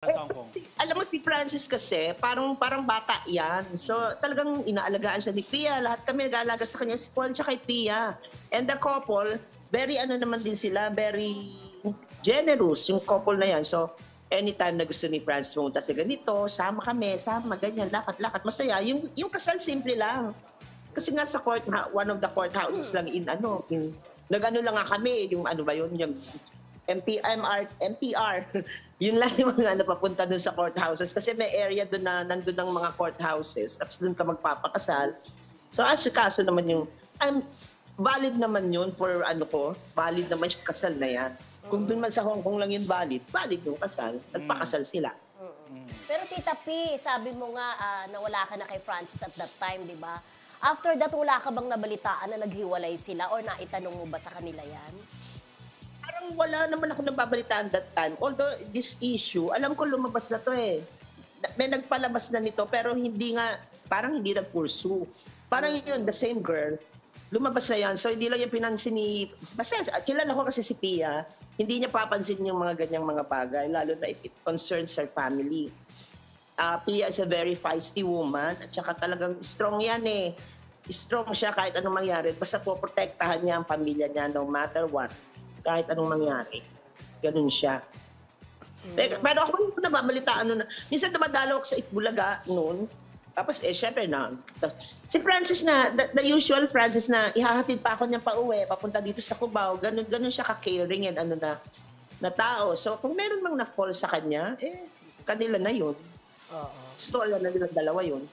Hong Kong. Alam mo si Francis kasi, parang bata yan. So talagang inaalagaan siya ni Pia. Lahat kami nag-aalaga sa kanya, spoiled siya kay Pia. And the couple, very naman din sila, very generous yung couple na yan. So anytime na gusto ni Francis pumunta sa ganito, sama kami, sama, ganyan, lakad-lakad, masaya. Yung kasal simple lang. Kasi nga sa one of the courthouses lang nag-ano lang nga kami, yung ano ba yun, yung MTR. Yun lang yung mga papunta dun sa courthouses. Kasi may area dun na nandun ang mga courthouses. Tapos dun ka magpapakasal. So kaso naman yung, valid naman yun for valid naman yung kasal na yan. Kung dun man sa Hong Kong lang yun valid yung kasal. Nagpakasal sila. Pero Tita P, sabi mo nga nawala ka na kay Francis at that time, di ba? After that, wala ka bang nabalitaan na naghiwalay sila or naitanong mo ba sa kanila yan? Parang wala naman ako nababalitaan that time. Although this issue, alam ko lumabas na to eh. May nagpalabas na nito pero parang hindi nag-pursue. Parang yun, the same girl, lumabas na yan. So hindi lang yung pinansin ni... Basta kilala ko kasi si Pia, hindi niya papansin yung mga ganyang mga bagay, lalo na if it concerns her family. Pia is a very feisty woman at saka talagang strong yan eh. Strong siya kahit anong mangyari. Basta poprotektahan niya ang pamilya niya no matter what. Kahit anong mangyari. Ganun siya. Pero ako yung nababalitaan minsan dumadalo ako sa Itbulaga noon. Tapos syempre na. Si Francis na, the usual Francis na ihahatid pa ako niya pa uwi, papunta dito sa Cubao. Ganun siya ka-caring and na tao. So kung meron mang na-fall sa kanya, kanila na yun. Storya na nilang dalawa yun.